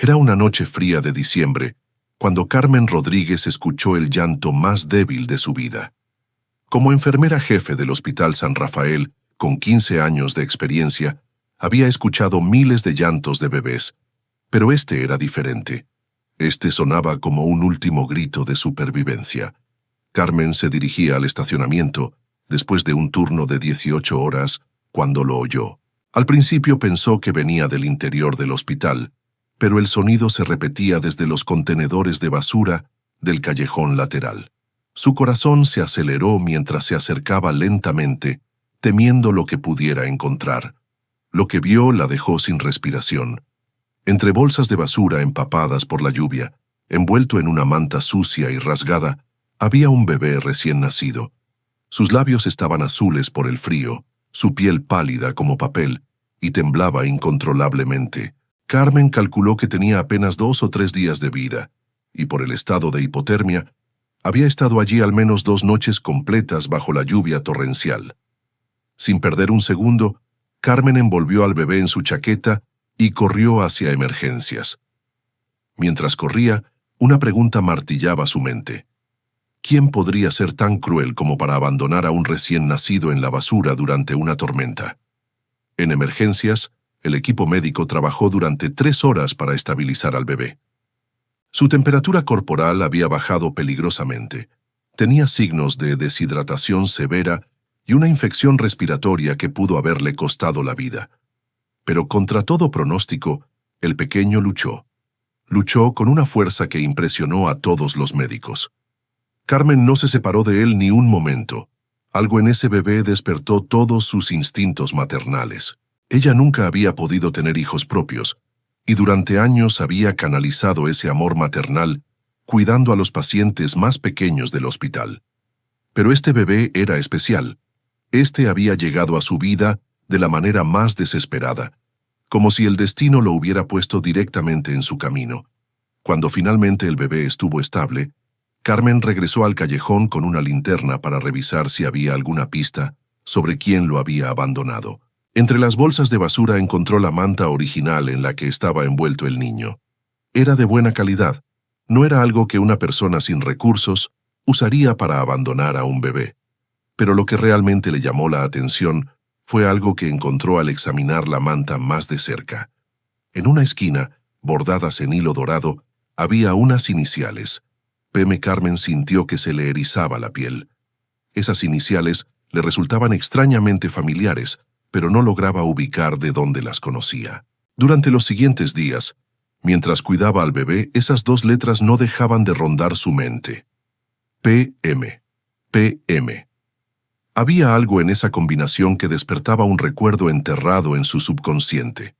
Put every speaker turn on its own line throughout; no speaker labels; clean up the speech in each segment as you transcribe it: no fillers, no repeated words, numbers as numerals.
Era una noche fría de diciembre, cuando Carmen Rodríguez escuchó el llanto más débil de su vida. Como enfermera jefe del Hospital San Rafael, con 15 años de experiencia, había escuchado miles de llantos de bebés, pero este era diferente. Este sonaba como un último grito de supervivencia. Carmen se dirigía al estacionamiento, después de un turno de 18 horas, cuando lo oyó. Al principio pensó que venía del interior del hospital, pero el sonido se repetía desde los contenedores de basura del callejón lateral. Su corazón se aceleró mientras se acercaba lentamente, temiendo lo que pudiera encontrar. Lo que vio la dejó sin respiración. Entre bolsas de basura empapadas por la lluvia, envuelto en una manta sucia y rasgada, había un bebé recién nacido. Sus labios estaban azules por el frío, su piel pálida como papel, y temblaba incontrolablemente. Carmen calculó que tenía apenas 2 o 3 días de vida, y por el estado de hipotermia, había estado allí al menos 2 noches completas bajo la lluvia torrencial. Sin perder un segundo, Carmen envolvió al bebé en su chaqueta y corrió hacia emergencias. Mientras corría, una pregunta martillaba su mente. ¿Quién podría ser tan cruel como para abandonar a un recién nacido en la basura durante una tormenta? En emergencias, el equipo médico trabajó durante 3 horas para estabilizar al bebé. Su temperatura corporal había bajado peligrosamente. Tenía signos de deshidratación severa y una infección respiratoria que pudo haberle costado la vida. Pero contra todo pronóstico, el pequeño luchó. Luchó con una fuerza que impresionó a todos los médicos. Carmen no se separó de él ni un momento. Algo en ese bebé despertó todos sus instintos maternales. Ella nunca había podido tener hijos propios, y durante años había canalizado ese amor maternal, cuidando a los pacientes más pequeños del hospital. Pero este bebé era especial. Este había llegado a su vida de la manera más desesperada, como si el destino lo hubiera puesto directamente en su camino. Cuando finalmente el bebé estuvo estable, Carmen regresó al callejón con una linterna para revisar si había alguna pista sobre quién lo había abandonado. Entre las bolsas de basura encontró la manta original en la que estaba envuelto el niño. Era de buena calidad. No era algo que una persona sin recursos usaría para abandonar a un bebé. Pero lo que realmente le llamó la atención fue algo que encontró al examinar la manta más de cerca. En una esquina, bordadas en hilo dorado, había unas iniciales. P.M. Carmen sintió que se le erizaba la piel. Esas iniciales le resultaban extrañamente familiares, pero no lograba ubicar de dónde las conocía. Durante los siguientes días, mientras cuidaba al bebé, esas 2 letras no dejaban de rondar su mente. P.M. P.M. Había algo en esa combinación que despertaba un recuerdo enterrado en su subconsciente.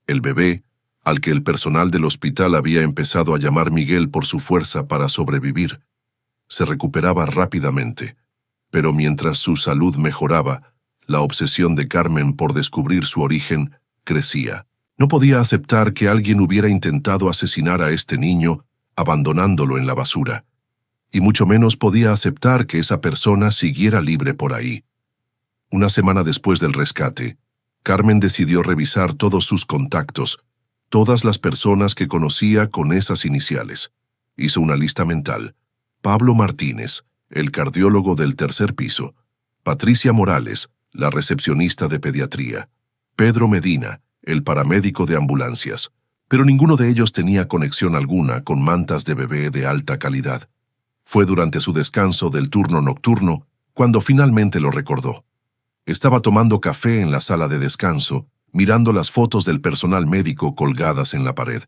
El bebé, al que el personal del hospital había empezado a llamar Miguel por su fuerza para sobrevivir, se recuperaba rápidamente, pero mientras su salud mejoraba, la obsesión de Carmen por descubrir su origen crecía. No podía aceptar que alguien hubiera intentado asesinar a este niño abandonándolo en la basura, y mucho menos podía aceptar que esa persona siguiera libre por ahí. Una semana después del rescate, Carmen decidió revisar todos sus contactos, todas las personas que conocía con esas iniciales. Hizo una lista mental. Pablo Martínez, el cardiólogo del 3er piso. Patricia Morales, la recepcionista de pediatría. Pedro Medina, el paramédico de ambulancias. Pero ninguno de ellos tenía conexión alguna con mantas de bebé de alta calidad. Fue durante su descanso del turno nocturno cuando finalmente lo recordó. Estaba tomando café en la sala de descanso, mirando las fotos del personal médico colgadas en la pared,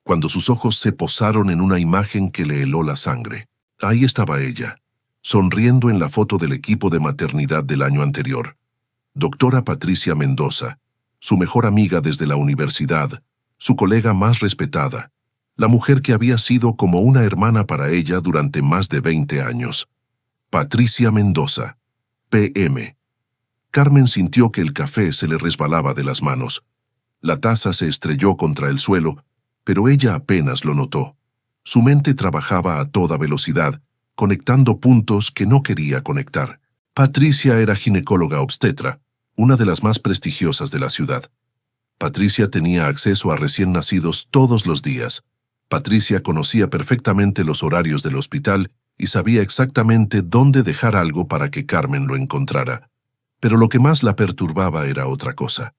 cuando sus ojos se posaron en una imagen que le heló la sangre. Ahí estaba ella, sonriendo en la foto del equipo de maternidad del año anterior. Doctora Patricia Mendoza, su mejor amiga desde la universidad, su colega más respetada, la mujer que había sido como una hermana para ella durante más de 20 años. Patricia Mendoza, P.M. Carmen sintió que el café se le resbalaba de las manos. La taza se estrelló contra el suelo, pero ella apenas lo notó. Su mente trabajaba a toda velocidad, conectando puntos que no quería conectar. Patricia era ginecóloga obstetra, una de las más prestigiosas de la ciudad. Patricia tenía acceso a recién nacidos todos los días. Patricia conocía perfectamente los horarios del hospital y sabía exactamente dónde dejar algo para que Carmen lo encontrara. Pero lo que más la perturbaba era otra cosa.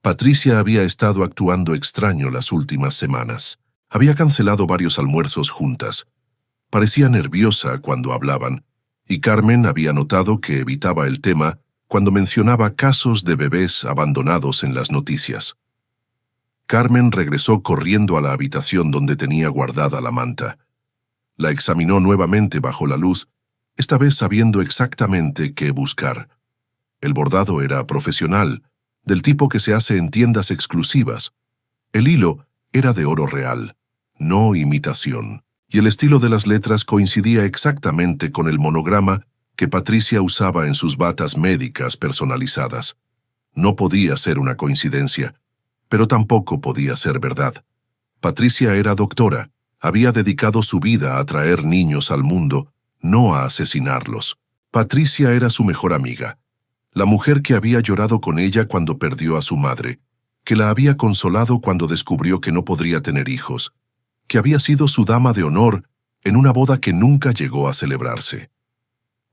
Patricia había estado actuando extraño las últimas semanas. Había cancelado varios almuerzos juntas. Parecía nerviosa cuando hablaban, y Carmen había notado que evitaba el tema cuando mencionaba casos de bebés abandonados en las noticias. Carmen regresó corriendo a la habitación donde tenía guardada la manta. La examinó nuevamente bajo la luz, esta vez sabiendo exactamente qué buscar. El bordado era profesional, del tipo que se hace en tiendas exclusivas. El hilo era de oro real, no imitación, y el estilo de las letras coincidía exactamente con el monograma que Patricia usaba en sus batas médicas personalizadas. No podía ser una coincidencia, pero tampoco podía ser verdad. Patricia era doctora, había dedicado su vida a traer niños al mundo, no a asesinarlos. Patricia era su mejor amiga, la mujer que había llorado con ella cuando perdió a su madre, que la había consolado cuando descubrió que no podría tener hijos, que había sido su dama de honor en una boda que nunca llegó a celebrarse.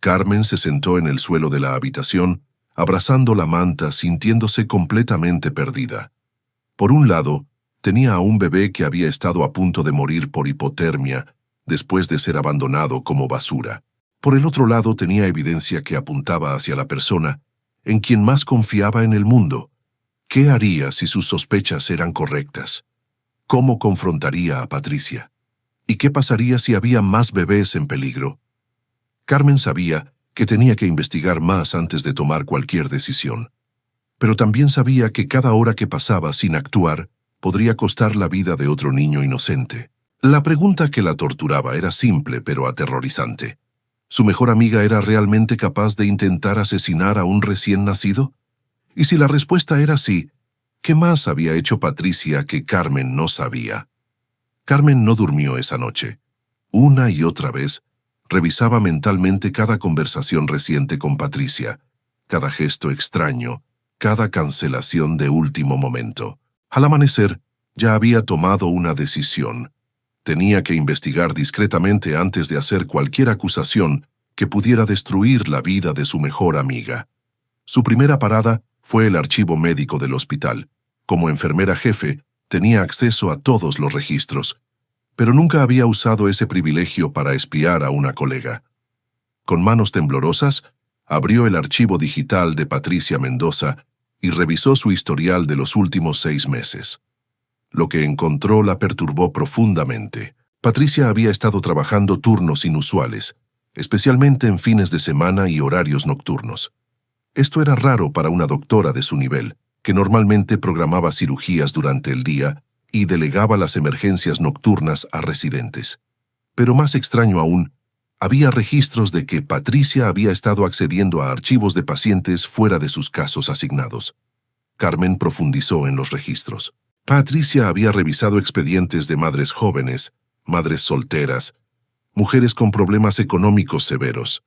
Carmen se sentó en el suelo de la habitación, abrazando la manta, sintiéndose completamente perdida. Por un lado, tenía a un bebé que había estado a punto de morir por hipotermia después de ser abandonado como basura. Por el otro lado tenía evidencia que apuntaba hacia la persona en quien más confiaba en el mundo. ¿Qué haría si sus sospechas eran correctas? ¿Cómo confrontaría a Patricia? ¿Y qué pasaría si había más bebés en peligro? Carmen sabía que tenía que investigar más antes de tomar cualquier decisión. Pero también sabía que cada hora que pasaba sin actuar podría costar la vida de otro niño inocente. La pregunta que la torturaba era simple pero aterrorizante. ¿Su mejor amiga era realmente capaz de intentar asesinar a un recién nacido? Y si la respuesta era sí, ¿qué más había hecho Patricia que Carmen no sabía? Carmen no durmió esa noche. Una y otra vez, revisaba mentalmente cada conversación reciente con Patricia, cada gesto extraño, cada cancelación de último momento. Al amanecer, ya había tomado una decisión. Tenía que investigar discretamente antes de hacer cualquier acusación que pudiera destruir la vida de su mejor amiga. Su primera parada fue el archivo médico del hospital. Como enfermera jefe, tenía acceso a todos los registros, pero nunca había usado ese privilegio para espiar a una colega. Con manos temblorosas, abrió el archivo digital de Patricia Mendoza y revisó su historial de los últimos 6 meses. Lo que encontró la perturbó profundamente. Patricia había estado trabajando turnos inusuales, especialmente en fines de semana y horarios nocturnos. Esto era raro para una doctora de su nivel, que normalmente programaba cirugías durante el día y delegaba las emergencias nocturnas a residentes. Pero más extraño aún, había registros de que Patricia había estado accediendo a archivos de pacientes fuera de sus casos asignados. Carmen profundizó en los registros. Patricia había revisado expedientes de madres jóvenes, madres solteras, mujeres con problemas económicos severos.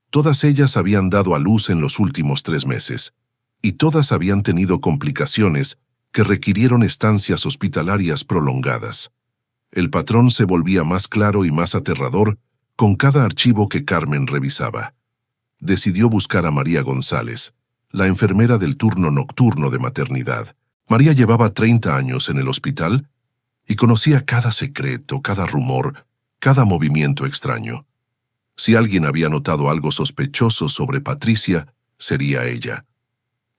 Todas ellas habían dado a luz en los últimos 3 meses, y todas habían tenido complicaciones que requirieron estancias hospitalarias prolongadas. El patrón se volvía más claro y más aterrador con cada archivo que Carmen revisaba. Decidió buscar a María González, la enfermera del turno nocturno de maternidad. María llevaba 30 años en el hospital y conocía cada secreto, cada rumor, cada movimiento extraño. Si alguien había notado algo sospechoso sobre Patricia, sería ella.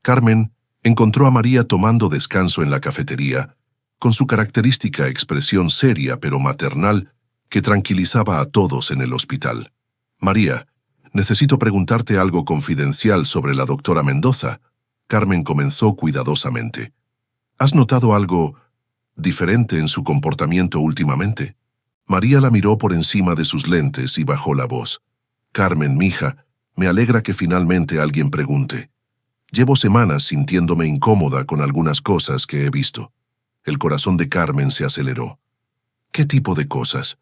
Carmen encontró a María tomando descanso en la cafetería, con su característica expresión seria pero maternal que tranquilizaba a todos en el hospital. «María, necesito preguntarte algo confidencial sobre la doctora Mendoza», Carmen comenzó cuidadosamente. «¿Has notado algo diferente en su comportamiento últimamente?» María la miró por encima de sus lentes y bajó la voz. «Carmen, mija, me alegra que finalmente alguien pregunte. Llevo semanas sintiéndome incómoda con algunas cosas que he visto». El corazón de Carmen se aceleró. «¿Qué tipo de cosas?»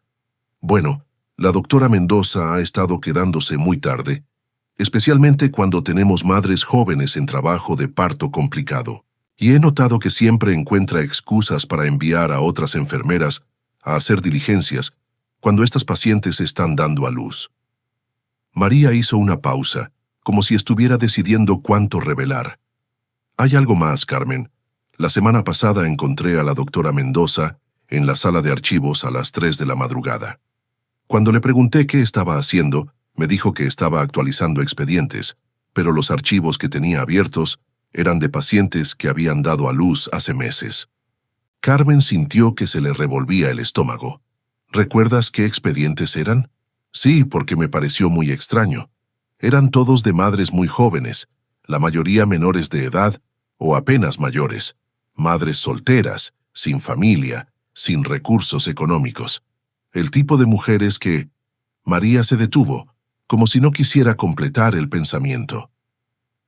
«Bueno, la doctora Mendoza ha estado quedándose muy tarde, especialmente cuando tenemos madres jóvenes en trabajo de parto complicado. y he notado que siempre encuentra excusas para enviar a otras enfermeras a hacer diligencias cuando estas pacientes están dando a luz. María hizo una pausa, como si estuviera decidiendo cuánto revelar. Hay algo más, Carmen. La semana pasada encontré a la doctora Mendoza en la sala de archivos a las 3 de la madrugada. Cuando le pregunté qué estaba haciendo, me dijo que estaba actualizando expedientes, pero los archivos que tenía abiertos eran de pacientes que habían dado a luz hace meses. Carmen sintió que se le revolvía el estómago. ¿Recuerdas qué expedientes eran? Sí, porque me pareció muy extraño. Eran todos de madres muy jóvenes, la mayoría menores de edad o apenas mayores, madres solteras, sin familia, sin recursos económicos. El tipo de mujeres que... María se detuvo, como si no quisiera completar el pensamiento.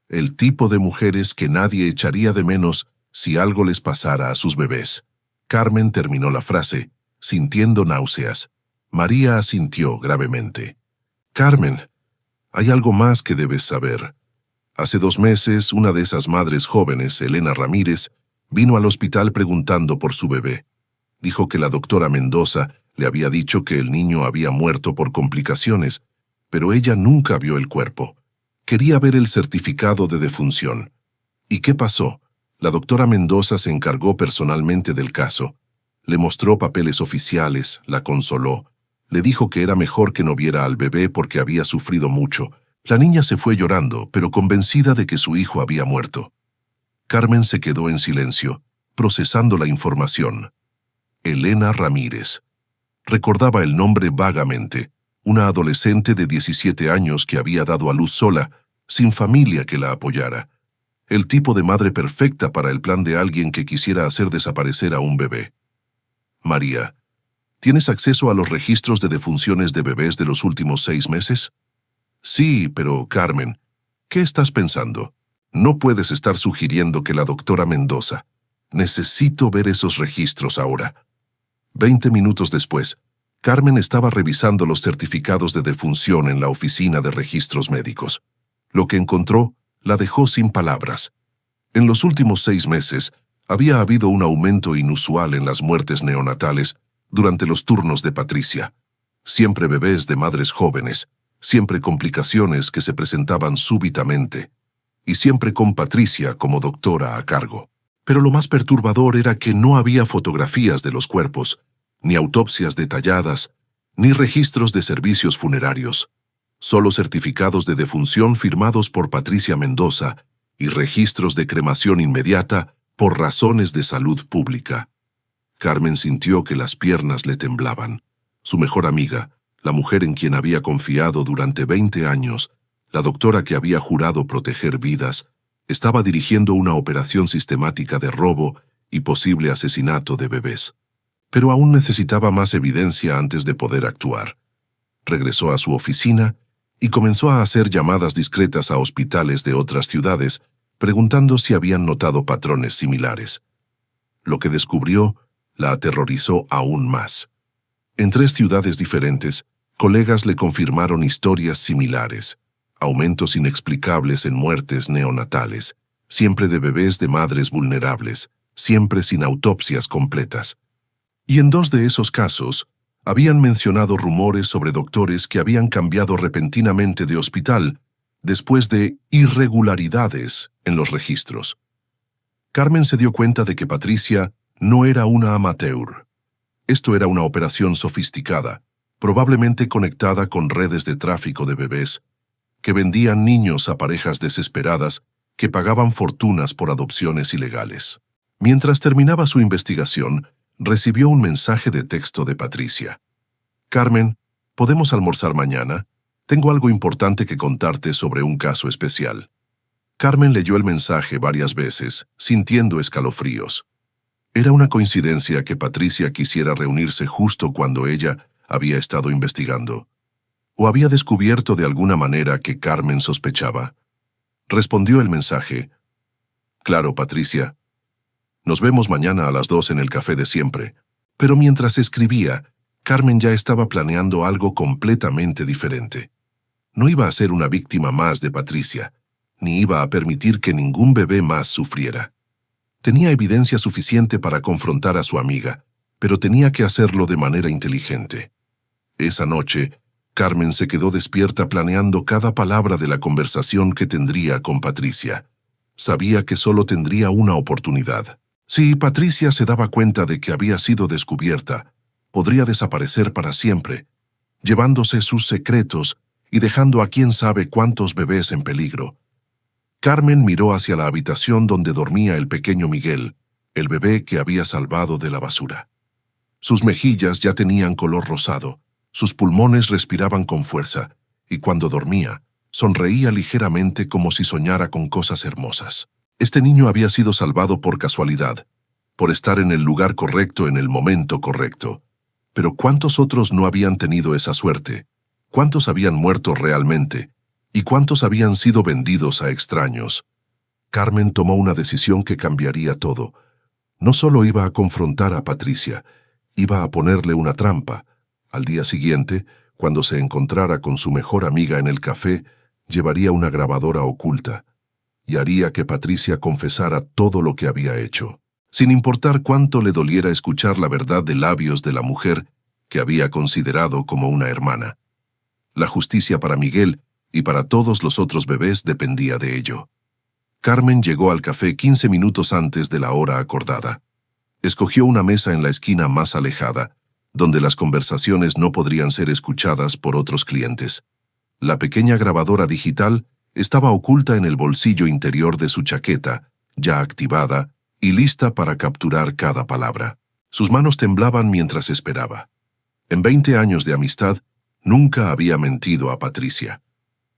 El tipo de mujeres que nadie echaría de menos si algo les pasara a sus bebés. Carmen terminó la frase, sintiendo náuseas. María asintió gravemente. Carmen, hay algo más que debes saber. Hace 2 meses, una de esas madres jóvenes, Elena Ramírez, vino al hospital preguntando por su bebé. Dijo que la doctora Mendoza le había dicho que el niño había muerto por complicaciones, pero ella nunca vio el cuerpo. Quería ver el certificado de defunción. ¿Y qué pasó? La doctora Mendoza se encargó personalmente del caso. Le mostró papeles oficiales, la consoló. Le dijo que era mejor que no viera al bebé porque había sufrido mucho. La niña se fue llorando, pero convencida de que su hijo había muerto. Carmen se quedó en silencio, procesando la información. Elena Ramírez. Recordaba el nombre vagamente, una adolescente de 17 años que había dado a luz sola, sin familia que la apoyara. El tipo de madre perfecta para el plan de alguien que quisiera hacer desaparecer a un bebé. María, ¿tienes acceso a los registros de defunciones de bebés de los últimos 6 meses? Sí, pero, Carmen, ¿qué estás pensando? No puedes estar sugiriendo que la doctora Mendoza. Necesito ver esos registros ahora. 20 minutos después, Carmen estaba revisando los certificados de defunción en la oficina de registros médicos. Lo que encontró la dejó sin palabras. En los últimos 6 meses, había habido un aumento inusual en las muertes neonatales durante los turnos de Patricia. Siempre bebés de madres jóvenes, siempre complicaciones que se presentaban súbitamente, y siempre con Patricia como doctora a cargo. Pero lo más perturbador era que no había fotografías de los cuerpos, ni autopsias detalladas, ni registros de servicios funerarios. Solo certificados de defunción firmados por Patricia Mendoza y registros de cremación inmediata por razones de salud pública. Carmen sintió que las piernas le temblaban. Su mejor amiga, la mujer en quien había confiado durante 20 años, la doctora que había jurado proteger vidas, estaba dirigiendo una operación sistemática de robo y posible asesinato de bebés. Pero aún necesitaba más evidencia antes de poder actuar. Regresó a su oficina y comenzó a hacer llamadas discretas a hospitales de otras ciudades, preguntando si habían notado patrones similares. Lo que descubrió la aterrorizó aún más. En 3 ciudades diferentes, colegas le confirmaron historias similares, aumentos inexplicables en muertes neonatales, siempre de bebés de madres vulnerables, siempre sin autopsias completas. Y en 2 de esos casos, habían mencionado rumores sobre doctores que habían cambiado repentinamente de hospital después de irregularidades en los registros. Carmen se dio cuenta de que Patricia no era una amateur. Esto era una operación sofisticada, probablemente conectada con redes de tráfico de bebés, que vendían niños a parejas desesperadas que pagaban fortunas por adopciones ilegales. Mientras terminaba su investigación, recibió un mensaje de texto de Patricia. Carmen, ¿podemos almorzar mañana? Tengo algo importante que contarte sobre un caso especial. Carmen leyó el mensaje varias veces, sintiendo escalofríos. Era una coincidencia que Patricia quisiera reunirse justo cuando ella había estado investigando. ¿O había descubierto de alguna manera que Carmen sospechaba? Respondió el mensaje. Claro, Patricia. Nos vemos mañana a las 2 en el café de siempre. Pero mientras escribía, Carmen ya estaba planeando algo completamente diferente. No iba a ser una víctima más de Patricia, ni iba a permitir que ningún bebé más sufriera. Tenía evidencia suficiente para confrontar a su amiga, pero tenía que hacerlo de manera inteligente. Esa noche, Carmen se quedó despierta planeando cada palabra de la conversación que tendría con Patricia. Sabía que solo tendría una oportunidad. Si Patricia se daba cuenta de que había sido descubierta, podría desaparecer para siempre, llevándose sus secretos y dejando a quién sabe cuántos bebés en peligro. Carmen miró hacia la habitación donde dormía el pequeño Miguel, el bebé que había salvado de la basura. Sus mejillas ya tenían color rosado, sus pulmones respiraban con fuerza, y cuando dormía, sonreía ligeramente como si soñara con cosas hermosas. Este niño había sido salvado por casualidad, por estar en el lugar correcto en el momento correcto. Pero ¿cuántos otros no habían tenido esa suerte? ¿Cuántos habían muerto realmente? ¿Y cuántos habían sido vendidos a extraños? Carmen tomó una decisión que cambiaría todo. No solo iba a confrontar a Patricia, iba a ponerle una trampa. Al día siguiente, cuando se encontrara con su mejor amiga en el café, llevaría una grabadora oculta y haría que Patricia confesara todo lo que había hecho, sin importar cuánto le doliera escuchar la verdad de labios de la mujer que había considerado como una hermana. La justicia para Miguel y para todos los otros bebés dependía de ello. Carmen llegó al café 15 minutos antes de la hora acordada. Escogió una mesa en la esquina más alejada, donde las conversaciones no podrían ser escuchadas por otros clientes. La pequeña grabadora digital estaba oculta en el bolsillo interior de su chaqueta, ya activada y lista para capturar cada palabra. Sus manos temblaban mientras esperaba. En 20 años de amistad, nunca había mentido a Patricia.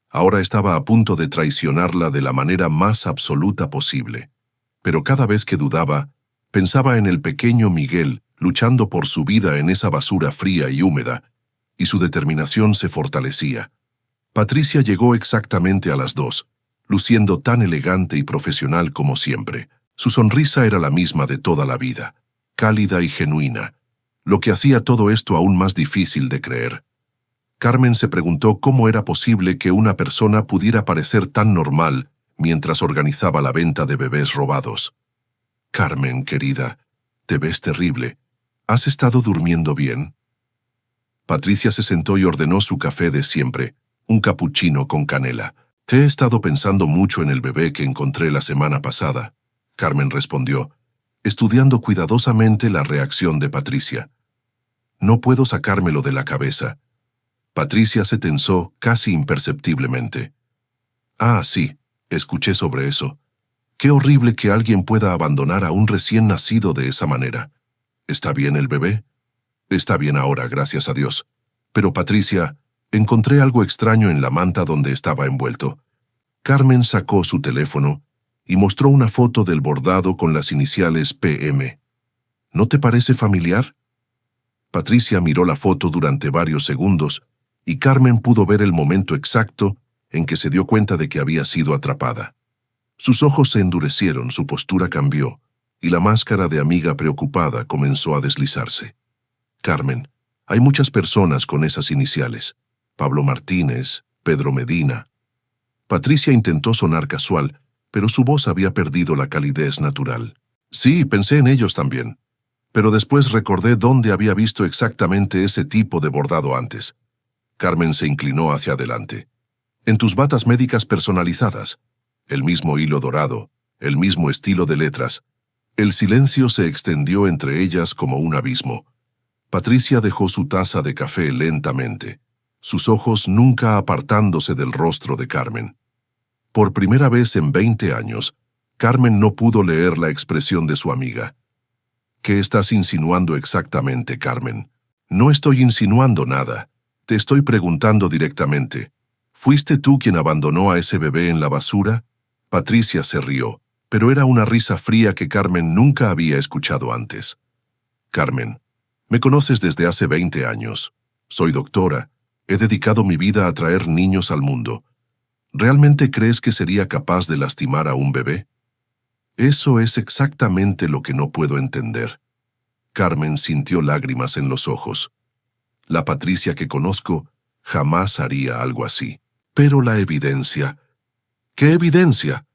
Ahora estaba a punto de traicionarla de la manera más absoluta posible. Pero cada vez que dudaba, pensaba en el pequeño Miguel luchando por su vida en esa basura fría y húmeda, y su determinación se fortalecía. Patricia llegó exactamente a las 2, luciendo tan elegante y profesional como siempre. Su sonrisa era la misma de toda la vida, cálida y genuina, lo que hacía todo esto aún más difícil de creer. Carmen se preguntó cómo era posible que una persona pudiera parecer tan normal mientras organizaba la venta de bebés robados. Carmen, querida, te ves terrible. ¿Has estado durmiendo bien? Patricia se sentó y ordenó su café de siempre, un capuchino con canela. Te he estado pensando mucho en el bebé que encontré la semana pasada, Carmen respondió, estudiando cuidadosamente la reacción de Patricia. No puedo sacármelo de la cabeza. Patricia se tensó casi imperceptiblemente. Ah, sí, escuché sobre eso. Qué horrible que alguien pueda abandonar a un recién nacido de esa manera. ¿Está bien el bebé? Está bien ahora, gracias a Dios. Pero Patricia, encontré algo extraño en la manta donde estaba envuelto. Carmen sacó su teléfono y mostró una foto del bordado con las iniciales PM. ¿No te parece familiar? Patricia miró la foto durante varios segundos y Carmen pudo ver el momento exacto en que se dio cuenta de que había sido atrapada. Sus ojos se endurecieron, su postura cambió, y la máscara de amiga preocupada comenzó a deslizarse. Carmen, hay muchas personas con esas iniciales. Pablo Martínez, Pedro Medina. Patricia intentó sonar casual, pero su voz había perdido la calidez natural. Sí, pensé en ellos también. Pero después recordé dónde había visto exactamente ese tipo de bordado antes. Carmen se inclinó hacia adelante. En tus batas médicas personalizadas. El mismo hilo dorado, el mismo estilo de letras. El silencio se extendió entre ellas como un abismo. Patricia dejó su taza de café lentamente, sus ojos nunca apartándose del rostro de Carmen. Por primera vez en 20 años, Carmen no pudo leer la expresión de su amiga. ¿Qué estás insinuando exactamente, Carmen? No estoy insinuando nada. Te estoy preguntando directamente. ¿Fuiste tú quien abandonó a ese bebé en la basura? Patricia se rió, pero era una risa fría que Carmen nunca había escuchado antes. Carmen, me conoces desde hace 20 años. Soy doctora. He dedicado mi vida a traer niños al mundo. ¿Realmente crees que sería capaz de lastimar a un bebé? Eso es exactamente lo que no puedo entender. Carmen sintió lágrimas en los ojos. La Patricia que conozco jamás haría algo así. Pero la evidencia... ¿Qué evidencia?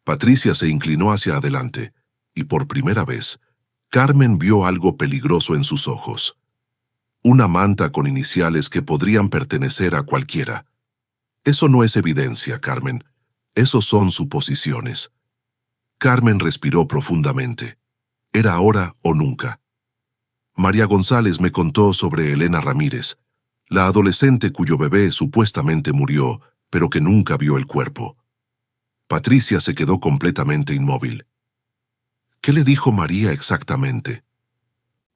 Patricia se inclinó hacia adelante. y por primera vez, Carmen vio algo peligroso en sus ojos. Una manta con iniciales que podrían pertenecer a cualquiera. Eso no es evidencia, Carmen. Esos son suposiciones. Carmen respiró profundamente. Era ahora o nunca. María González me contó sobre Elena Ramírez, la adolescente cuyo bebé supuestamente murió, pero que nunca vio el cuerpo. Patricia se quedó completamente inmóvil. ¿Qué le dijo María exactamente?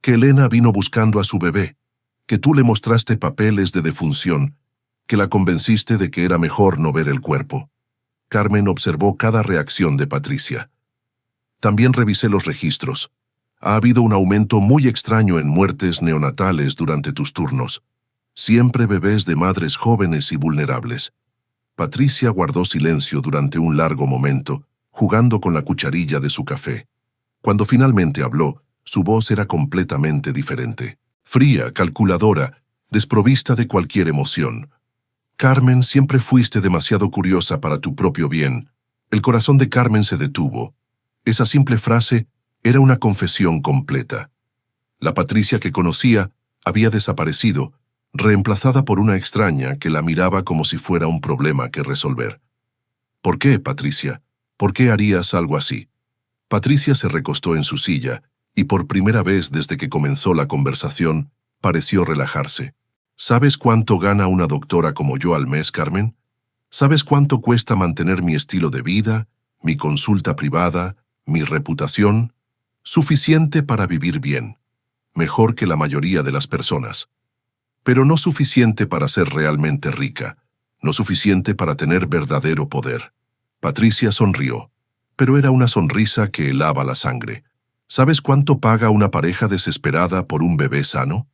Que Elena vino buscando a su bebé, que tú le mostraste papeles de defunción, que la convenciste de que era mejor no ver el cuerpo. Carmen observó cada reacción de Patricia. También revisé los registros. Ha habido un aumento muy extraño en muertes neonatales durante tus turnos. Siempre bebés de madres jóvenes y vulnerables. Patricia guardó silencio durante un largo momento, jugando con la cucharilla de su café. Cuando finalmente habló, su voz era completamente diferente. Fría, calculadora, desprovista de cualquier emoción. Carmen, siempre fuiste demasiado curiosa para tu propio bien. El corazón de Carmen se detuvo. Esa simple frase era una confesión completa. La Patricia que conocía había desaparecido, reemplazada por una extraña que la miraba como si fuera un problema que resolver. ¿Por qué, Patricia? ¿Por qué harías algo así? Patricia se recostó en su silla y por primera vez desde que comenzó la conversación, pareció relajarse. ¿Sabes cuánto gana una doctora como yo al mes, Carmen? ¿Sabes cuánto cuesta mantener mi estilo de vida, mi consulta privada, mi reputación? Suficiente para vivir bien. Mejor que la mayoría de las personas. Pero no suficiente para ser realmente rica. No suficiente para tener verdadero poder. Patricia sonrió, pero era una sonrisa que helaba la sangre. ¿Sabes cuánto paga una pareja desesperada por un bebé sano?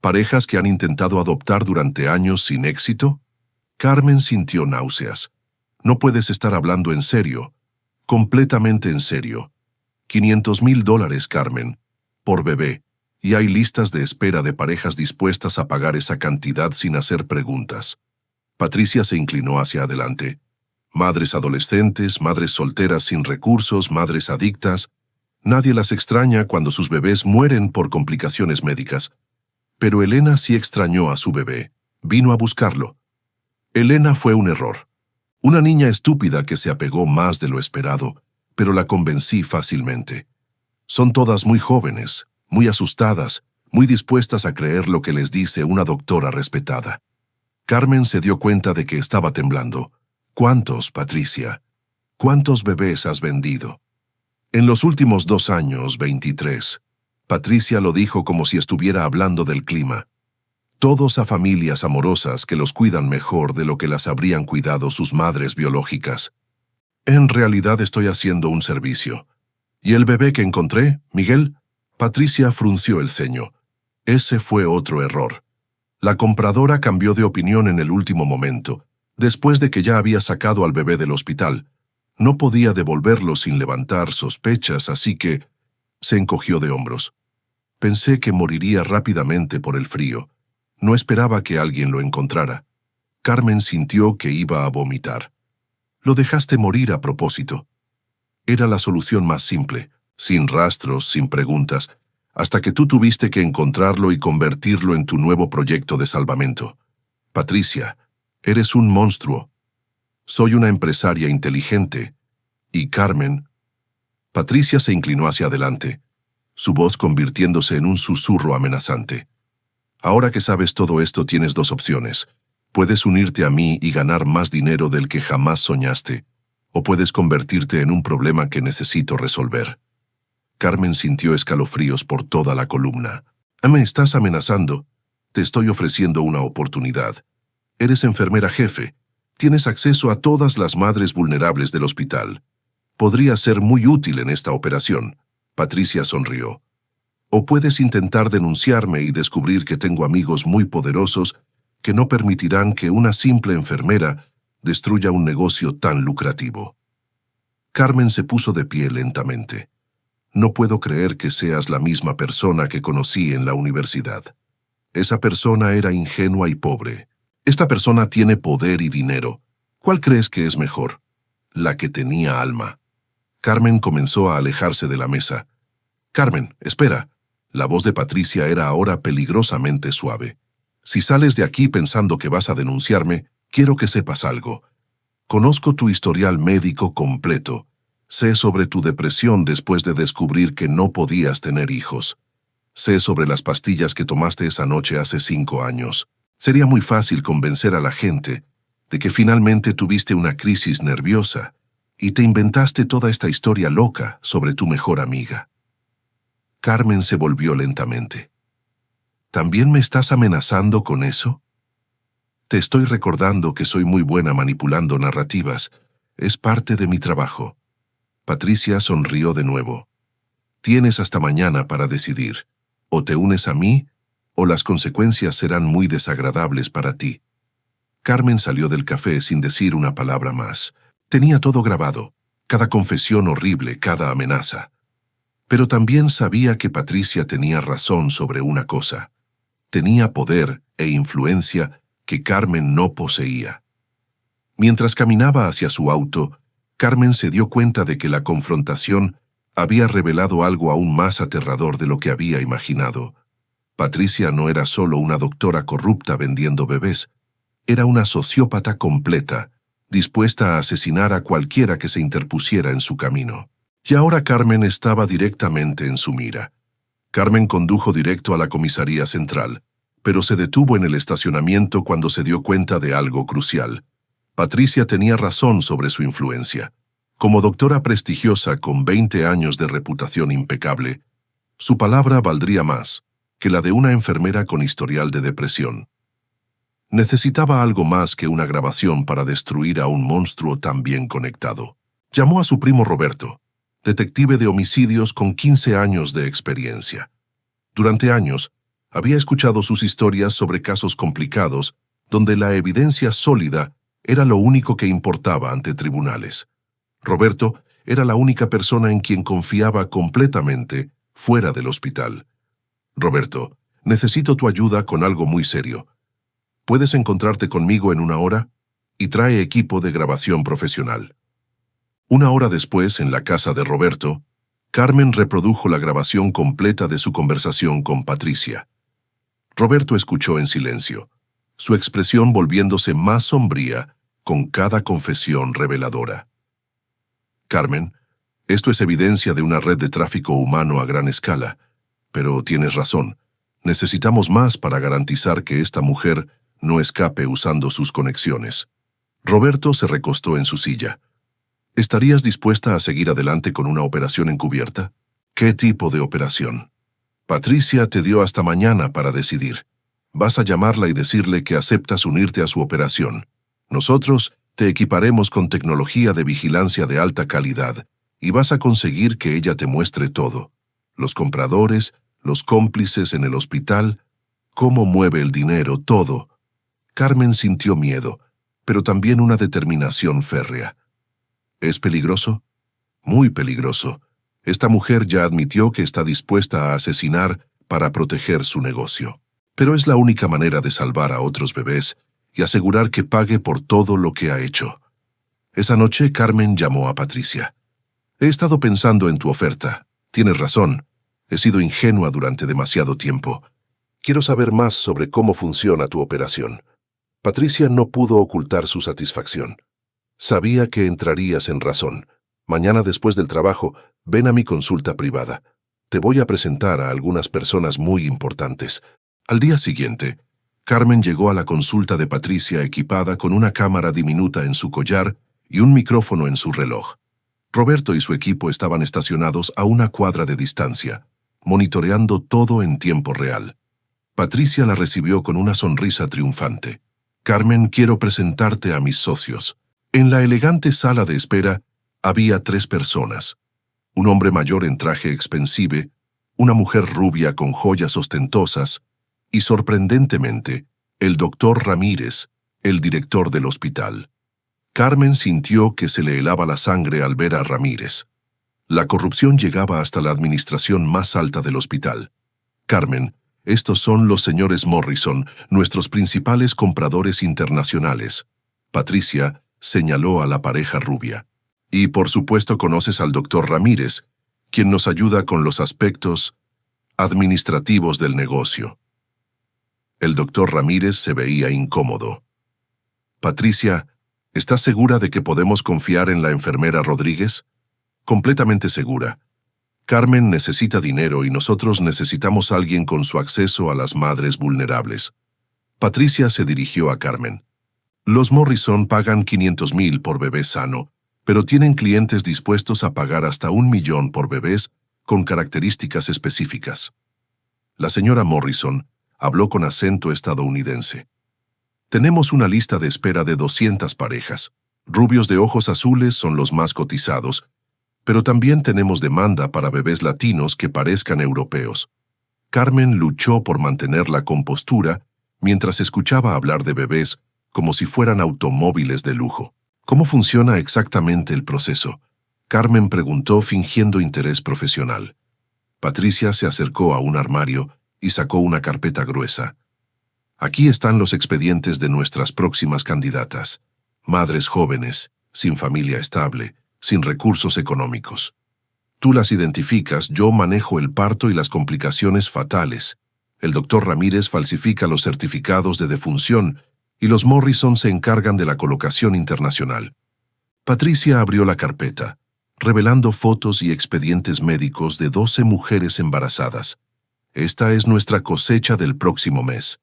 ¿Parejas que han intentado adoptar durante años sin éxito? Carmen sintió náuseas. No puedes estar hablando en serio. Completamente en serio. $500,000, Carmen. Por bebé. Y hay listas de espera de parejas dispuestas a pagar esa cantidad sin hacer preguntas. Patricia se inclinó hacia adelante. Madres adolescentes, madres solteras sin recursos, madres adictas. Nadie las extraña cuando sus bebés mueren por complicaciones médicas. Pero Elena sí extrañó a su bebé. Vino a buscarlo. Elena fue un error. Una niña estúpida que se apegó más de lo esperado, pero la convencí fácilmente. Son todas muy jóvenes, muy asustadas, muy dispuestas a creer lo que les dice una doctora respetada. Carmen se dio cuenta de que estaba temblando. ¿Cuántos, Patricia? ¿Cuántos bebés has vendido? En los últimos 2 años, 23. Patricia lo dijo como si estuviera hablando del clima. Todos a familias amorosas que los cuidan mejor de lo que las habrían cuidado sus madres biológicas. En realidad estoy haciendo un servicio. ¿Y el bebé que encontré, Miguel? Patricia frunció el ceño. Ese fue otro error. La compradora cambió de opinión en el último momento, después de que ya había sacado al bebé del hospital. No podía devolverlo sin levantar sospechas, así que se encogió de hombros. Pensé que moriría rápidamente por el frío. No esperaba que alguien lo encontrara. Carmen sintió que iba a vomitar. Lo dejaste morir a propósito. Era la solución más simple, sin rastros, sin preguntas, hasta que tú tuviste que encontrarlo y convertirlo en tu nuevo proyecto de salvamento. Patricia, eres un monstruo. Soy una empresaria inteligente. Y Carmen... Patricia se inclinó hacia adelante, su voz convirtiéndose en un susurro amenazante. Ahora que sabes todo esto, tienes 2 opciones. Puedes unirte a mí y ganar más dinero del que jamás soñaste, o puedes convertirte en un problema que necesito resolver. Carmen sintió escalofríos por toda la columna. Me estás amenazando. Te estoy ofreciendo una oportunidad. Eres enfermera jefe. Tienes acceso a todas las madres vulnerables del hospital. Podría ser muy útil en esta operación. Patricia sonrió. O puedes intentar denunciarme y descubrir que tengo amigos muy poderosos que no permitirán que una simple enfermera destruya un negocio tan lucrativo. Carmen se puso de pie lentamente. No puedo creer que seas la misma persona que conocí en la universidad. Esa persona era ingenua y pobre. Esta persona tiene poder y dinero. ¿Cuál crees que es mejor? La que tenía alma. Carmen comenzó a alejarse de la mesa. «Carmen, espera». La voz de Patricia era ahora peligrosamente suave. «Si sales de aquí pensando que vas a denunciarme, quiero que sepas algo. Conozco tu historial médico completo. Sé sobre tu depresión después de descubrir que no podías tener hijos. Sé sobre las pastillas que tomaste esa noche hace 5 años. Sería muy fácil convencer a la gente de que finalmente tuviste una crisis nerviosa y te inventaste toda esta historia loca sobre tu mejor amiga». Carmen se volvió lentamente. «¿También me estás amenazando con eso?» «Te estoy recordando que soy muy buena manipulando narrativas. Es parte de mi trabajo». Patricia sonrió de nuevo. «Tienes hasta mañana para decidir. O te unes a mí, o las consecuencias serán muy desagradables para ti». Carmen salió del café sin decir una palabra más. Tenía todo grabado, cada confesión horrible, cada amenaza. Pero también sabía que Patricia tenía razón sobre una cosa. Tenía poder e influencia que Carmen no poseía. Mientras caminaba hacia su auto, Carmen se dio cuenta de que la confrontación había revelado algo aún más aterrador de lo que había imaginado. Patricia no era solo una doctora corrupta vendiendo bebés, era una sociópata completa, dispuesta a asesinar a cualquiera que se interpusiera en su camino. Y ahora Carmen estaba directamente en su mira. Carmen condujo directo a la comisaría central, pero se detuvo en el estacionamiento cuando se dio cuenta de algo crucial. Patricia tenía razón sobre su influencia. Como doctora prestigiosa con 20 años de reputación impecable, su palabra valdría más que la de una enfermera con historial de depresión. Necesitaba algo más que una grabación para destruir a un monstruo tan bien conectado. Llamó a su primo Roberto, detective de homicidios con 15 años de experiencia. Durante años, había escuchado sus historias sobre casos complicados donde la evidencia sólida era lo único que importaba ante tribunales. Roberto era la única persona en quien confiaba completamente fuera del hospital. «Roberto, necesito tu ayuda con algo muy serio. ¿Puedes encontrarte conmigo en 1 hora? Y trae equipo de grabación profesional». 1 hora después, en la casa de Roberto, Carmen reprodujo la grabación completa de su conversación con Patricia. Roberto escuchó en silencio, su expresión volviéndose más sombría con cada confesión reveladora. «Carmen, esto es evidencia de una red de tráfico humano a gran escala, pero tienes razón. Necesitamos más para garantizar que esta mujer no escape usando sus conexiones». Roberto se recostó en su silla. «¿Estarías dispuesta a seguir adelante con una operación encubierta? ¿Qué tipo de operación?» «Patricia te dio hasta mañana para decidir. Vas a llamarla y decirle que aceptas unirte a su operación. Nosotros te equiparemos con tecnología de vigilancia de alta calidad y vas a conseguir que ella te muestre todo. Los compradores, los cómplices en el hospital, cómo mueve el dinero, todo». Carmen sintió miedo, pero también una determinación férrea. «¿Es peligroso?» «Muy peligroso. Esta mujer ya admitió que está dispuesta a asesinar para proteger su negocio. Pero es la única manera de salvar a otros bebés y asegurar que pague por todo lo que ha hecho». Esa noche Carmen llamó a Patricia. «He estado pensando en tu oferta. Tienes razón. He sido ingenua durante demasiado tiempo. Quiero saber más sobre cómo funciona tu operación». Patricia no pudo ocultar su satisfacción. «Sabía que entrarías en razón. Mañana después del trabajo, ven a mi consulta privada. Te voy a presentar a algunas personas muy importantes». Al día siguiente, Carmen llegó a la consulta de Patricia equipada con una cámara diminuta en su collar y un micrófono en su reloj. Roberto y su equipo estaban estacionados a 1 cuadra de distancia, monitoreando todo en tiempo real. Patricia la recibió con una sonrisa triunfante. «Carmen, quiero presentarte a mis socios». En la elegante sala de espera había 3 personas. Un hombre mayor en traje expensive, una mujer rubia con joyas ostentosas y, sorprendentemente, el doctor Ramírez, el director del hospital. Carmen sintió que se le helaba la sangre al ver a Ramírez. La corrupción llegaba hasta la administración más alta del hospital. «Carmen, estos son los señores Morrison, nuestros principales compradores internacionales». Patricia señaló a la pareja rubia. Y por supuesto conoces al doctor Ramírez, quien nos ayuda con los aspectos administrativos del negocio. El doctor Ramírez se veía incómodo. Patricia, ¿estás segura de que podemos confiar en la enfermera Rodríguez? Completamente segura. Carmen necesita dinero y nosotros necesitamos a alguien con su acceso a las madres vulnerables. Patricia se dirigió a Carmen. Los Morrison pagan 500,000 por bebé sano, pero tienen clientes dispuestos a pagar hasta 1,000,000 por bebés con características específicas. La señora Morrison habló con acento estadounidense. Tenemos una lista de espera de 200 parejas. Rubios de ojos azules son los más cotizados, pero también tenemos demanda para bebés latinos que parezcan europeos. Carmen luchó por mantener la compostura mientras escuchaba hablar de bebés como si fueran automóviles de lujo. ¿Cómo funciona exactamente el proceso?, Carmen preguntó fingiendo interés profesional. Patricia se acercó a un armario y sacó una carpeta gruesa. Aquí están los expedientes de nuestras próximas candidatas. Madres jóvenes, sin familia estable, sin recursos económicos. Tú las identificas, yo manejo el parto y las complicaciones fatales. El doctor Ramírez falsifica los certificados de defunción y los Morrison se encargan de la colocación internacional. Patricia abrió la carpeta, revelando fotos y expedientes médicos de 12 mujeres embarazadas. Esta es nuestra cosecha del próximo mes.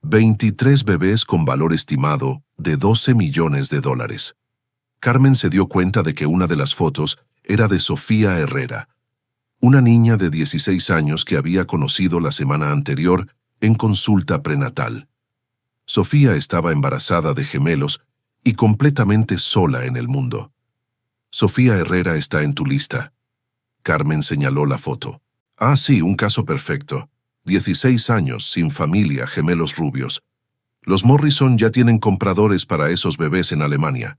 23 bebés con valor estimado de $12 millones. Carmen se dio cuenta de que una de las fotos era de Sofía Herrera, una niña de 16 años que había conocido la semana anterior en consulta prenatal. Sofía estaba embarazada de gemelos y completamente sola en el mundo. Sofía Herrera está en tu lista. Carmen señaló la foto. Ah, sí, un caso perfecto. 16 años, sin familia, gemelos rubios. Los Morrison ya tienen compradores para esos bebés en Alemania.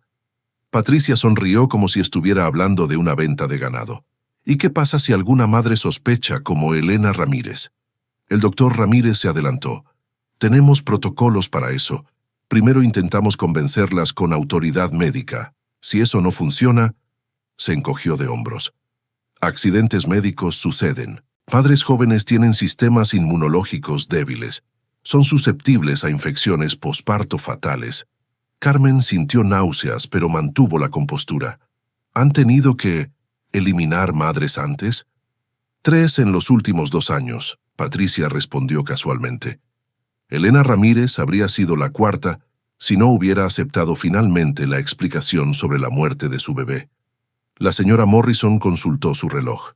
Patricia sonrió como si estuviera hablando de una venta de ganado. ¿Y qué pasa si alguna madre sospecha como Elena Ramírez? El doctor Ramírez se adelantó. Tenemos protocolos para eso. Primero intentamos convencerlas con autoridad médica. Si eso no funciona, se encogió de hombros. Accidentes médicos suceden. Padres jóvenes tienen sistemas inmunológicos débiles. Son susceptibles a infecciones posparto fatales. Carmen sintió náuseas, pero mantuvo la compostura. ¿Han tenido que eliminar madres antes? 3 en los últimos 2 años, Patricia respondió casualmente. Elena Ramírez habría sido la 4ª si no hubiera aceptado finalmente la explicación sobre la muerte de su bebé. La señora Morrison consultó su reloj.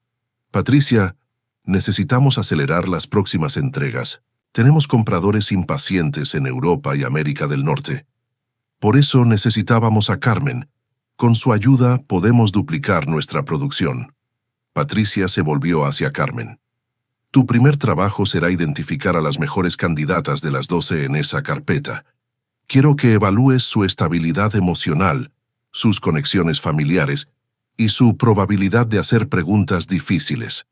Patricia, necesitamos acelerar las próximas entregas. Tenemos compradores impacientes en Europa y América del Norte. Por eso necesitábamos a Carmen. Con su ayuda podemos duplicar nuestra producción. Patricia se volvió hacia Carmen. Tu primer trabajo será identificar a las mejores candidatas de las 12 en esa carpeta. Quiero que evalúes su estabilidad emocional, sus conexiones familiares y su probabilidad de hacer preguntas difíciles.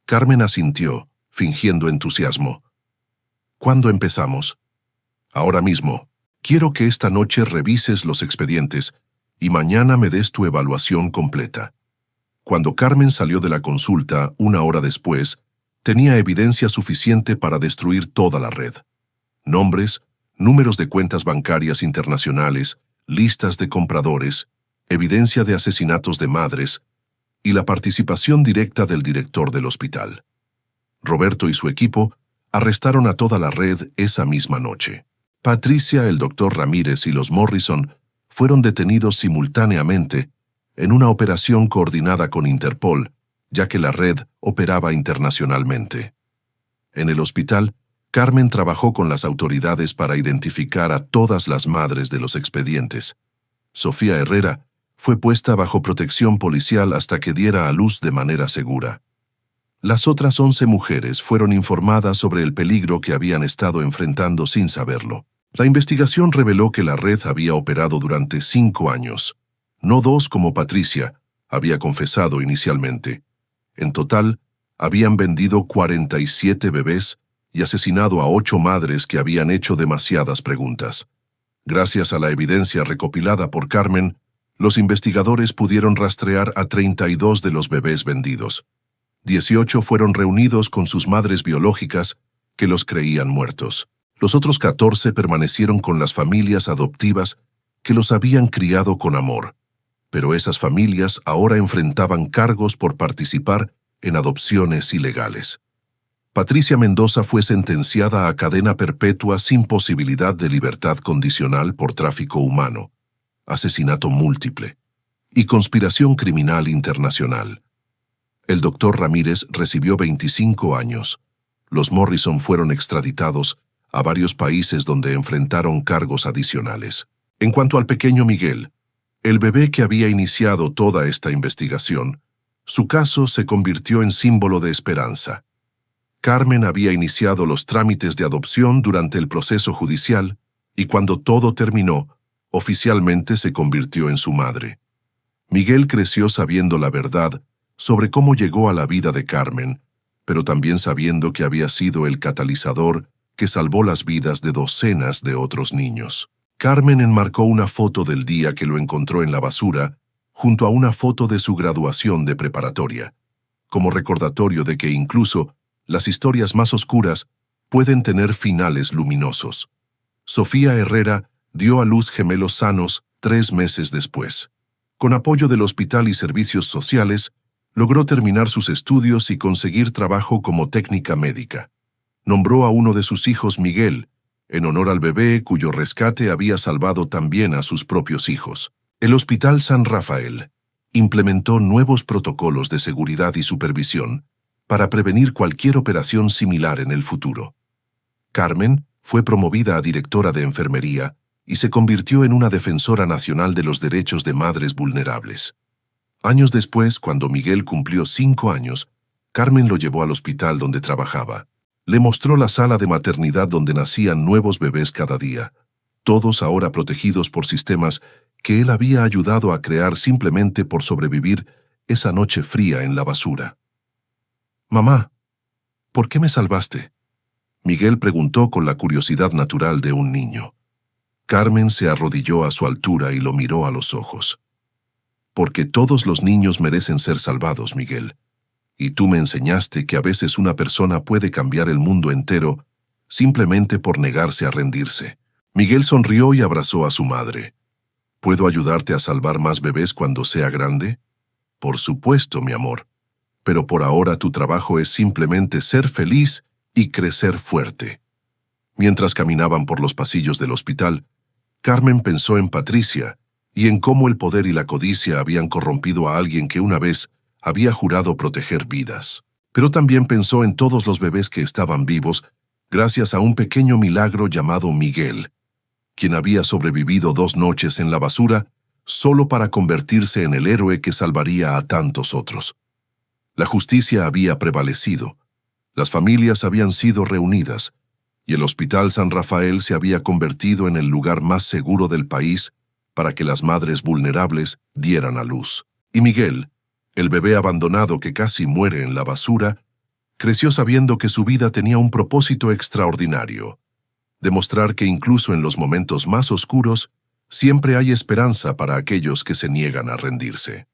Carmen asintió, fingiendo entusiasmo. ¿Cuándo empezamos? Ahora mismo. Quiero que esta noche revises los expedientes y mañana me des tu evaluación completa. Cuando Carmen salió de la consulta 1 hora después, tenía evidencia suficiente para destruir toda la red. Nombres, números de cuentas bancarias internacionales, listas de compradores, evidencia de asesinatos de madres y la participación directa del director del hospital. Roberto y su equipo arrestaron a toda la red esa misma noche. Patricia, el doctor Ramírez y los Morrison fueron detenidos simultáneamente en una operación coordinada con Interpol, ya que la red operaba internacionalmente. En el hospital, Carmen trabajó con las autoridades para identificar a todas las madres de los expedientes. Sofía Herrera fue puesta bajo protección policial hasta que diera a luz de manera segura. Las otras 11 mujeres fueron informadas sobre el peligro que habían estado enfrentando sin saberlo. La investigación reveló que la red había operado durante 5 años, no 2 como Patricia había confesado inicialmente. En total, habían vendido 47 bebés y asesinado a 8 madres que habían hecho demasiadas preguntas. Gracias a la evidencia recopilada por Carmen, Los investigadores pudieron rastrear a 32 de los bebés vendidos. 18 fueron reunidos con sus madres biológicas, que los creían muertos. Los otros 14 permanecieron con las familias adoptivas que los habían criado con amor, pero esas familias ahora enfrentaban cargos por participar en adopciones ilegales. Patricia Mendoza fue sentenciada a cadena perpetua sin posibilidad de libertad condicional por tráfico humano, asesinato múltiple y conspiración criminal internacional. El doctor Ramírez recibió 25 años. Los Morrison fueron extraditados a varios países donde enfrentaron cargos adicionales. En cuanto al pequeño Miguel, el bebé que había iniciado toda esta investigación, su caso se convirtió en símbolo de esperanza. Carmen había iniciado los trámites de adopción durante el proceso judicial y cuando todo terminó, oficialmente se convirtió en su madre. Miguel creció sabiendo la verdad sobre cómo llegó a la vida de Carmen, pero también sabiendo que había sido el catalizador que salvó las vidas de docenas de otros niños. Carmen enmarcó una foto del día que lo encontró en la basura, junto a una foto de su graduación de preparatoria, como recordatorio de que incluso las historias más oscuras pueden tener finales luminosos. Sofía Herrera dio a luz gemelos sanos 3 meses después. Con apoyo del hospital y servicios sociales, logró terminar sus estudios y conseguir trabajo como técnica médica. Nombró a uno de sus hijos Miguel, en honor al bebé cuyo rescate había salvado también a sus propios hijos. El Hospital San Rafael implementó nuevos protocolos de seguridad y supervisión para prevenir cualquier operación similar en el futuro. Carmen fue promovida a directora de enfermería y se convirtió en una defensora nacional de los derechos de madres vulnerables. Años después, cuando Miguel cumplió 5 años, Carmen lo llevó al hospital donde trabajaba. Le mostró la sala de maternidad donde nacían nuevos bebés cada día, todos ahora protegidos por sistemas que él había ayudado a crear simplemente por sobrevivir esa noche fría en la basura. «Mamá, ¿por qué me salvaste?», Miguel preguntó con la curiosidad natural de un niño. Carmen se arrodilló a su altura y lo miró a los ojos. «Porque todos los niños merecen ser salvados, Miguel. Y tú me enseñaste que a veces una persona puede cambiar el mundo entero simplemente por negarse a rendirse». Miguel sonrió y abrazó a su madre. «¿Puedo ayudarte a salvar más bebés cuando sea grande?». «Por supuesto, mi amor. Pero por ahora tu trabajo es simplemente ser feliz y crecer fuerte». Mientras caminaban por los pasillos del hospital, Carmen pensó en Patricia y en cómo el poder y la codicia habían corrompido a alguien que una vez había jurado proteger vidas. Pero también pensó en todos los bebés que estaban vivos gracias a un pequeño milagro llamado Miguel, quien había sobrevivido 2 noches en la basura solo para convertirse en el héroe que salvaría a tantos otros. La justicia había prevalecido, las familias habían sido reunidas, y el Hospital San Rafael se había convertido en el lugar más seguro del país para que las madres vulnerables dieran a luz. Y Miguel, el bebé abandonado que casi muere en la basura, creció sabiendo que su vida tenía un propósito extraordinario: demostrar que incluso en los momentos más oscuros siempre hay esperanza para aquellos que se niegan a rendirse.